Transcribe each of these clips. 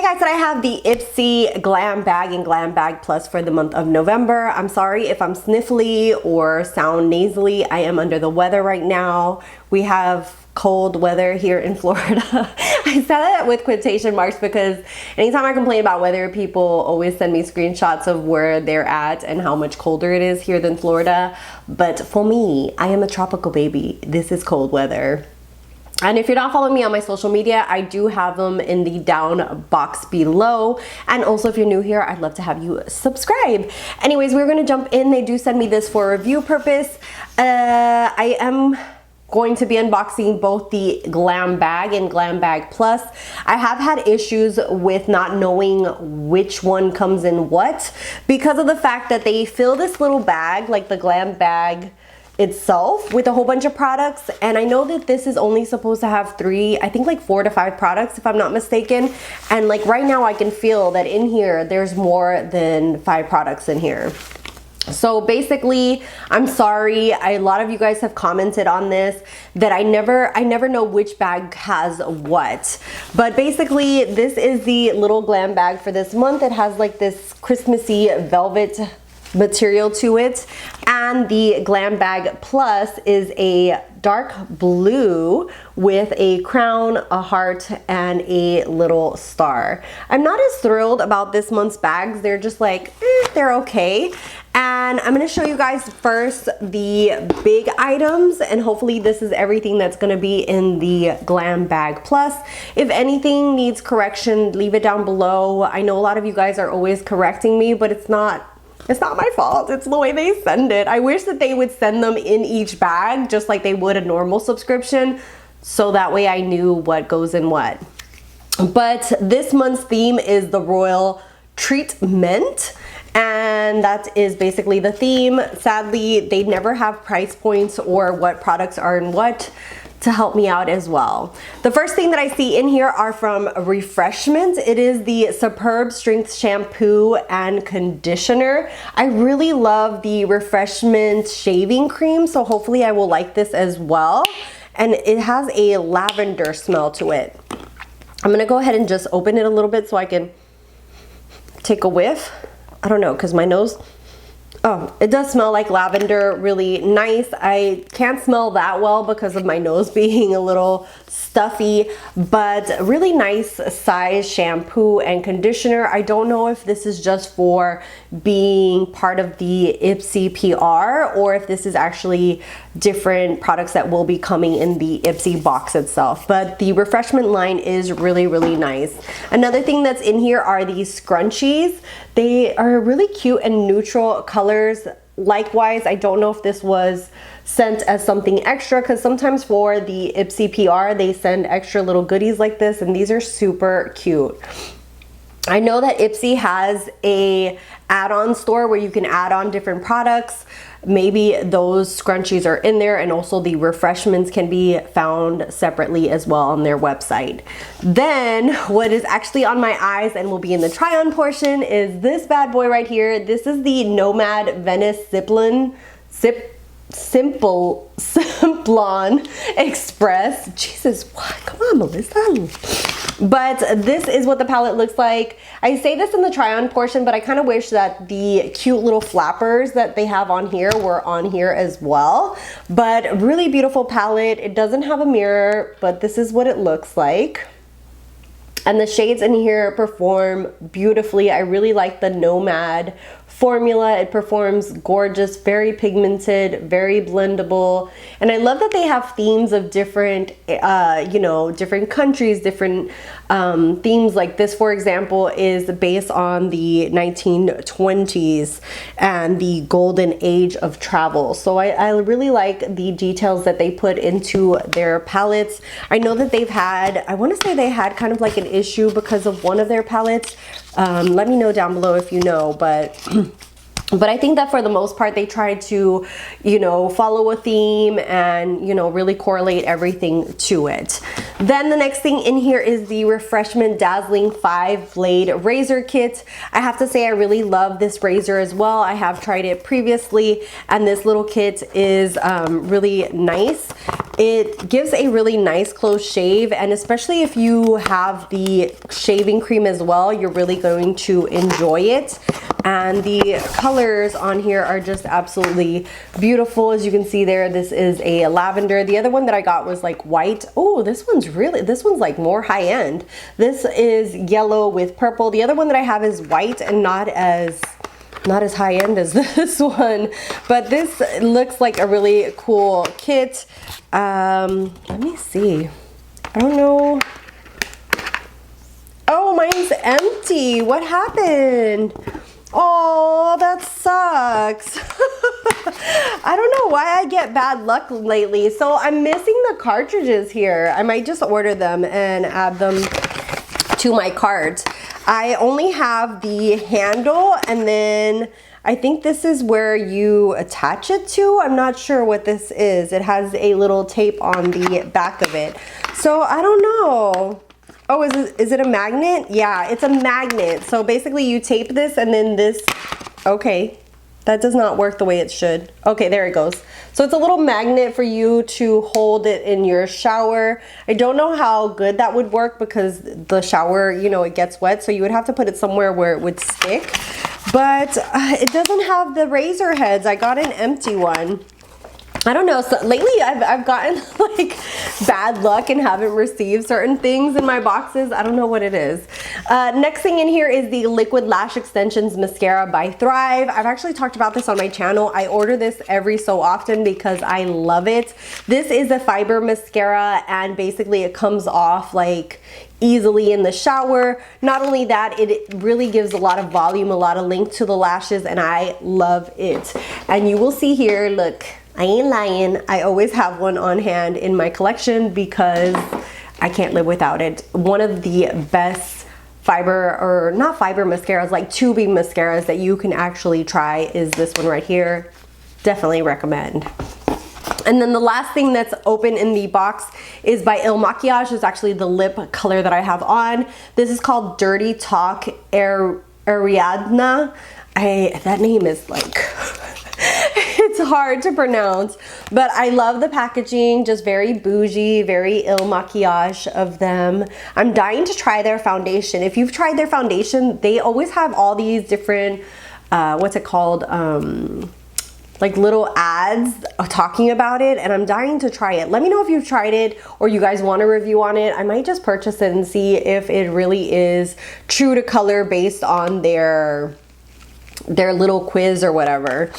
guys, today I have the Ipsy Glam Bag and Glam Bag Plus for the month of November. I'm sorry if I'm sniffly or sound nasally. I am under the weather right now. We have cold weather here in Florida. I said that with quotation marks because anytime I complain about weather, people always send me screenshots of where they're at and how much colder it is here than Florida. But for me, I am a tropical baby. This is cold weather. And if you're not following me on my social media, I do have them in the down box below. And also if you're new here, I'd love to have you subscribe. Anyways, we're gonna jump in. They do send me this for review purpose. I am going to be unboxing both the Glam Bag and Glam Bag Plus. I have had issues with not knowing which one comes in what because of the fact that they fill this little bag, like the Glam Bag itself, with a whole bunch of products, and I know that this is only supposed to have I think like 4 to 5 products if I'm not mistaken, and like right now I can feel that in here there's more than 5 products in here. So basically, I'm sorry, a lot of you guys have commented on this that I never know which bag has what. But basically, this is the little glam bag for this month. It has like this Christmassy velvet material to it, and the Glam Bag Plus is a dark blue with a crown, a heart, and a little star. I'm not as thrilled about this month's bags. They're just like, they're okay. And I'm gonna show you guys first the big items, and hopefully this is everything that's gonna be in the Glam Bag Plus. If anything needs correction, leave it down below. I know a lot of you guys are always correcting me, but it's not my fault. It's the way they send it. I wish that they would send them in each bag just like they would a normal subscription, so that way I knew what goes in what. But this month's theme is the Royal Treatment, and that is basically the theme. Sadly, they never have price points or what products are in what to help me out as well. The first thing that I see in here are from Refreshment. It is the Superb Strength Shampoo and Conditioner. I really love the Refreshment shaving cream, so hopefully I will like this as well. And it has a lavender smell to it. I'm gonna go ahead and just open it a little bit so I can take a whiff. I don't know, because my nose, oh, it does smell like lavender, really nice. I can't smell that well because of my nose being a little stuffy, but really nice size shampoo and conditioner. I don't know if this is just for being part of the Ipsy PR or if this is actually different products that will be coming in the Ipsy box itself, but the Refreshment line is really, really nice. Another thing that's in here are these scrunchies. They are really cute and neutral colors. Likewise, I don't know if this was sent as something extra, because sometimes for the Ipsy PR they send extra little goodies like this, and these are super cute. I know that Ipsy has a add-on store where you can add on different products. Maybe those scrunchies are in there, and also the refreshments can be found separately as well on their website. Then what is actually on my eyes and will be in the try-on portion is this bad boy right here. This is the Nomad Venice Simplon Express. Jesus, what? Come on, Melissa. But this is what the palette looks like. I say this in the try-on portion, but I kind of wish that the cute little flappers that they have on here were on here as well. But really beautiful palette. It doesn't have a mirror, but this is what it looks like. And the shades in here perform beautifully. I really like the Nomad formula. It performs gorgeous, very pigmented, very blendable. And I love that they have themes of different, you know, different countries, different themes. Like this, for example, is based on the 1920s and the golden age of travel. So I really like the details that they put into their palettes. I know that they've had, I want to say they had kind of like an issue because of one of their palettes. Let me know down below if you know, but I think that for the most part they try to, you know, follow a theme and, you know, really correlate everything to it. Then the next thing in here is the Refreshment Dazzling 5-Blade Razor Kit. I have to say I really love this razor as well. I have tried it previously, and this little kit is really nice. It gives a really nice close shave, and especially if you have the shaving cream as well, you're really going to enjoy it. And the colors on here are just absolutely beautiful. As you can see there, this is a lavender. The other one that I got was like white. Oh, this one's like more high end. This is yellow with purple. The other one that I have is white and not as high end as this one, but this looks like a really cool kit. Let me see. I don't know. Oh, mine's empty. What happened? Oh, that sucks. I don't know why I get bad luck lately. So I'm missing the cartridges here. I might just order them and add them to my cart. I only have the handle, and then I think this is where you attach it to. I'm not sure what this is. It has a little tape on the back of it. So I don't know. Oh, is it a magnet? Yeah, it's a magnet. So basically you tape this and then this, okay. That does not work the way it should. Okay, there it goes. So it's a little magnet for you to hold it in your shower. I don't know how good that would work because the shower, you know, it gets wet. So you would have to put it somewhere where it would stick. But it doesn't have the razor heads. I got an empty one. I don't know, so lately I've gotten like bad luck and haven't received certain things in my boxes. I don't know what it is. Next thing in here is the Liquid Lash Extensions Mascara by Thrive. I've actually talked about this on my channel. I order this every so often because I love it. This is a fiber mascara, and basically it comes off like easily in the shower. Not only that, it really gives a lot of volume, a lot of length to the lashes, and I love it. And you will see here, look, I ain't lying. I always have one on hand in my collection because I can't live without it. One of the best fiber, or not fiber mascaras, like tubing mascaras that you can actually try is this one right here. Definitely recommend. And then the last thing that's open in the box is by Il Makiage. It's actually the lip color that I have on. This is called Dirty Talk Ariadna. That name is like... it's hard to pronounce, but I love the packaging, just very bougie, very Il Makiage of them. I'm dying to try their foundation. If you've tried their foundation, they always have all these different, what's it called? Like little ads talking about it, and I'm dying to try it. Let me know if you've tried it or you guys want a review on it. I might just purchase it and see if it really is true to color based on their little quiz or whatever.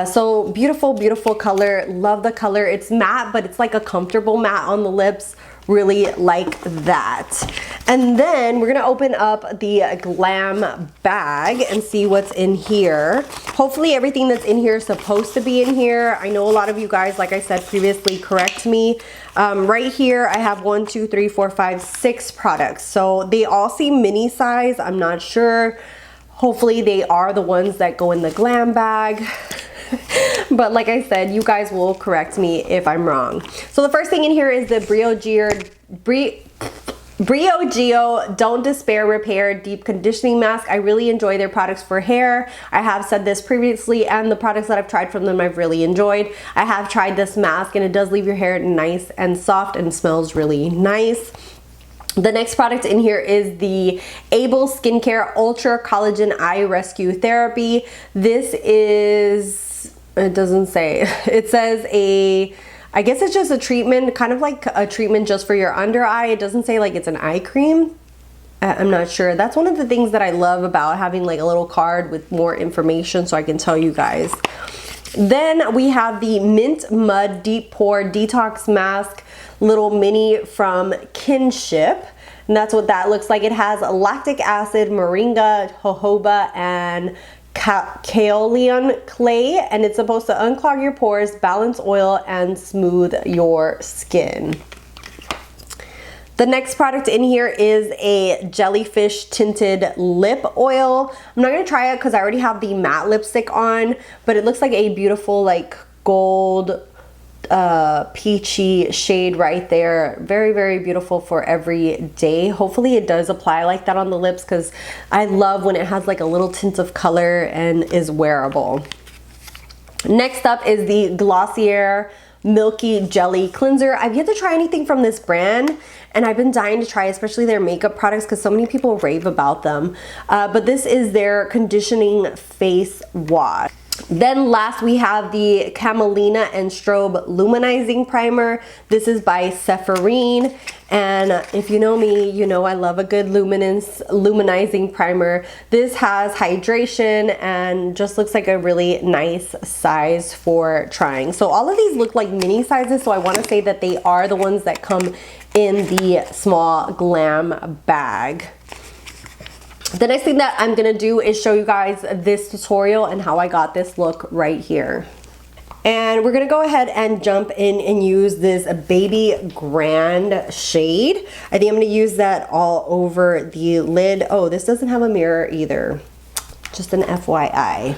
So beautiful, beautiful color. Love the color. It's matte, but it's like a comfortable matte on the lips. Really like that. And then we're gonna open up the Glam bag and see what's in here. Hopefully everything that's in here is supposed to be in here. I know a lot of you guys, like I said previously, correct me. Right here I have 1, 2, 3, 4, 5, 6 products. So they all seem mini size. I'm not sure. Hopefully they are the ones that go in the Glam bag. But like I said, you guys will correct me if I'm wrong. So the first thing in here is the Briogeo Don't Despair Repair Deep Conditioning Mask. I really enjoy their products for hair. I have said this previously, and the products that I've tried from them I've really enjoyed. I have tried this mask, and it does leave your hair nice and soft and smells really nice. The next product in here is the Able Skincare Ultra Collagen Eye Rescue Therapy. This is, it doesn't say, it says I guess it's just a treatment, kind of like a treatment just for your under eye. It doesn't say like it's an eye cream. I'm not sure. That's one of the things that I love about having like a little card with more information so I can tell you guys. Then we have the Mint Mud Deep Pore Detox Mask, little mini from Kinship. And that's what that looks like. It has lactic acid, moringa, jojoba, and kaolin clay, and it's supposed to unclog your pores, balance oil, and smooth your skin. The next product in here is a jellyfish tinted lip oil. I'm not gonna try it because I already have the matte lipstick on, but it looks like a beautiful like gold peachy shade right there. Very, very beautiful for every day. Hopefully it does apply like that on the lips because I love when it has like a little tint of color and is wearable. Next up is the Glossier Milky Jelly Cleanser. I've yet to try anything from this brand, and I've been dying to try, especially their makeup products, because so many people rave about them. But this is their conditioning face wash. Then last we have the Camelina and Strobe Luminizing Primer. This is by Sephirine, and if you know me, you know I love a good luminizing primer. This has hydration and just looks like a really nice size for trying. So all of these look like mini sizes, so I want to say that they are the ones that come in the small glam bag. The next thing that I'm gonna do is show you guys this tutorial and how I got this look right here. And we're gonna go ahead and jump in and use this Baby Grand shade. I think I'm gonna use that all over the lid. Oh, this doesn't have a mirror either. Just an FYI.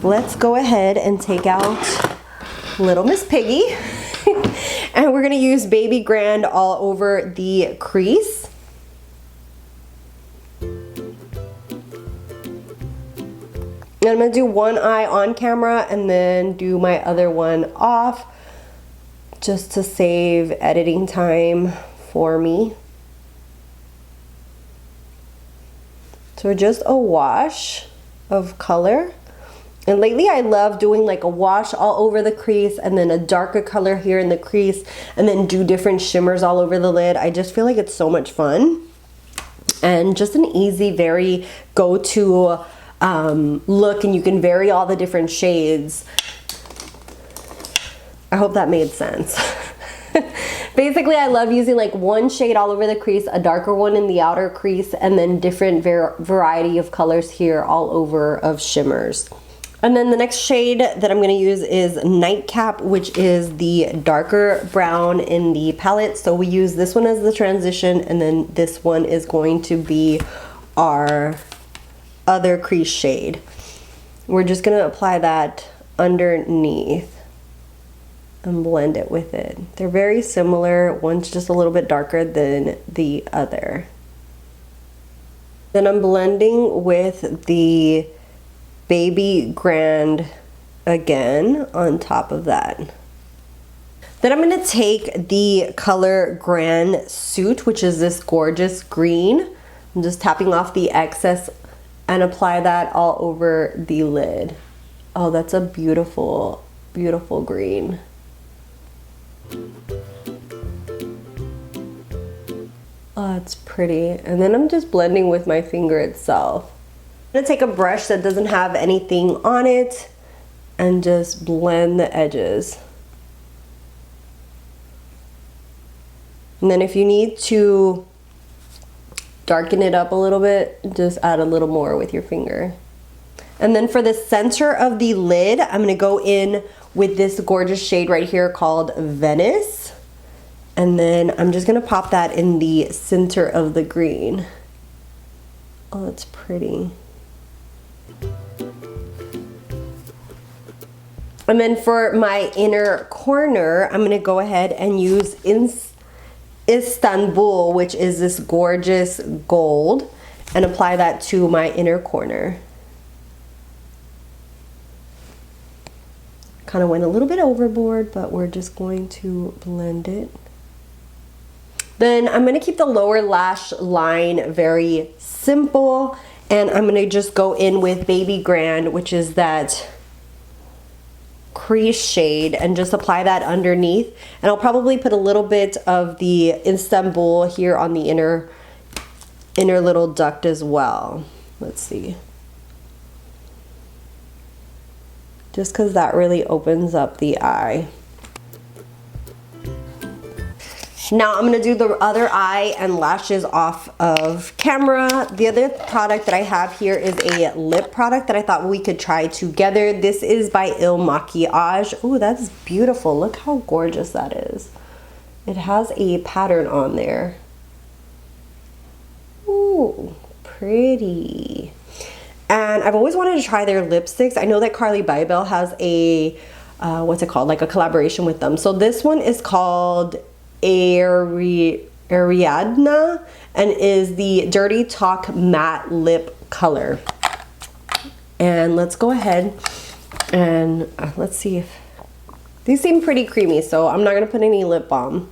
Let's go ahead and take out little Miss Piggy. And we're gonna use Baby Grand all over the crease. I'm gonna do one eye on camera and then do my other one off, just to save editing time for me. So just a wash of color. And lately I love doing like a wash all over the crease and then a darker color here in the crease and then do different shimmers all over the lid. I just feel like it's so much fun. And just an easy, very go-to look, and you can vary all the different shades. I hope that made sense. Basically, I love using like one shade all over the crease, a darker one in the outer crease, and then different variety of colors here all over of shimmers. And then the next shade that I'm going to use is Nightcap, which is the darker brown in the palette. So we use this one as the transition, and then this one is going to be our other crease shade. We're just going to apply that underneath and blend it with it. They're very similar. One's just a little bit darker than the other. Then I'm blending with the Baby Grand again on top of that. Then I'm going to take the color Grand Suit, which is this gorgeous green. I'm just tapping off the excess and apply that all over the lid. Oh, that's a beautiful, beautiful green. Oh, it's pretty. And then I'm just blending with my finger itself. I'm gonna take a brush that doesn't have anything on it and just blend the edges. And then if you need to darken it up a little bit, just add a little more with your finger. And then for the center of the lid, I'm gonna go in with this gorgeous shade right here called Venice. And then I'm just gonna pop that in the center of the green. Oh, that's pretty. And then for my inner corner, I'm gonna go ahead and use Istanbul, which is this gorgeous gold, and apply that to my inner corner. Kind of went a little bit overboard, but we're just going to blend it. Then I'm going to keep the lower lash line very simple, and I'm going to just go in with Baby Grand, which is that crease shade, and just apply that underneath. And I'll probably put a little bit of the Istanbul here on the inner little duct as well. Let's see. Just because that really opens up the eye. Now I'm gonna do the other eye and lashes off of camera. The other product that I have here is a lip product that I thought we could try together. This is by Il Makiage. Oh, that's beautiful. Look how gorgeous that is. It has a pattern on there. Ooh, pretty. And I've always wanted to try their lipsticks. I know that Carly Bybel has a, what's it called? Like a collaboration with them. So this one is called Ariadna and is the Dirty Talk Matte Lip Color. And let's go ahead and let's see if These seem pretty creamy, so I'm not gonna put any lip balm.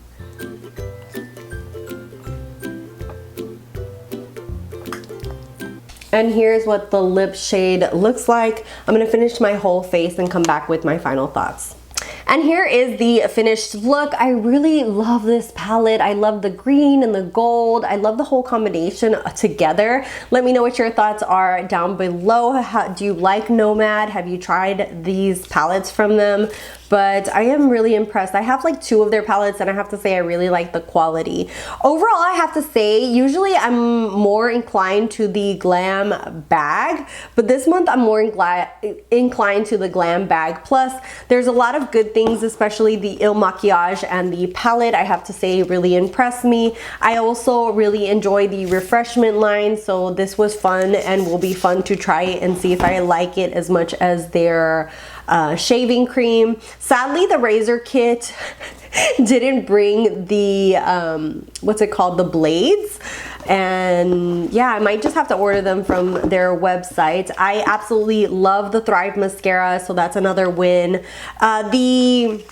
And here's what the lip shade looks like. I'm gonna finish my whole face and come back with my final thoughts. And here is the finished look. I really love this palette. I love the green and the gold. I love the whole combination together. Let me know what your thoughts are down below. Do you like Nomad? Have you tried these palettes from them? But I am really impressed. I have like 2 of their palettes and I have to say I really like the quality. Overall, I have to say, usually I'm more inclined to the Glam Bag, but this month I'm more inclined to the Glam Bag Plus. There's a lot of good things, especially the Il Maquillage and the palette, I have to say really impressed me. I also really enjoy the refreshment line, so this was fun and will be fun to try it and see if I like it as much as their shaving cream. Sadly, the razor kit didn't bring the what's it called, the blades, and yeah, I might just have to order them from their website. I absolutely love the Thrive mascara, so that's another win. The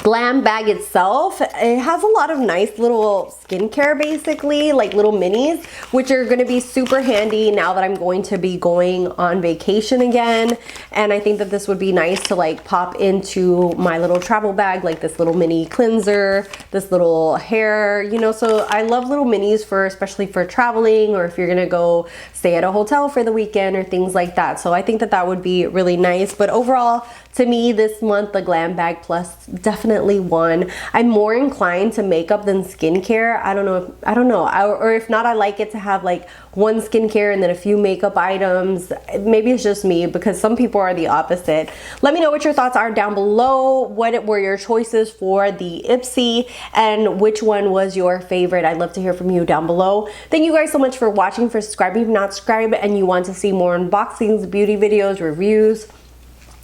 Glam bag itself, it has a lot of nice little skincare, basically like little minis, which are going to be super handy now that I'm going to be going on vacation again. And I think that this would be nice to like pop into my little travel bag, like this little mini cleanser, this little hair, you know. So I love little minis for, especially for traveling, or if you're gonna go stay at a hotel for the weekend or things like that. So I think that that would be really nice. But overall, to me this month, the Glam Bag Plus definitely won. I'm more inclined to makeup than skincare. I don't know, or if not, I like it to have like one skincare and then a few makeup items. Maybe it's just me, because some people are the opposite. Let me know what your thoughts are down below. What were your choices for the Ipsy, and which one was your favorite? I'd love to hear from you down below. Thank you guys so much for watching, for subscribing if not subscribed, and you want to see more unboxings, beauty videos, reviews.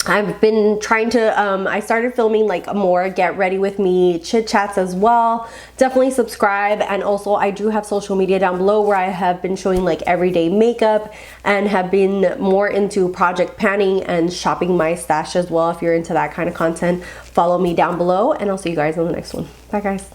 I've been trying to, I started filming like more get ready with me chit chats as well. Definitely subscribe. And also I do have social media down below where I have been showing like everyday makeup and have been more into project panning and shopping my stash as well. If you're into that kind of content, follow me down below, and I'll see you guys on the next one. Bye guys.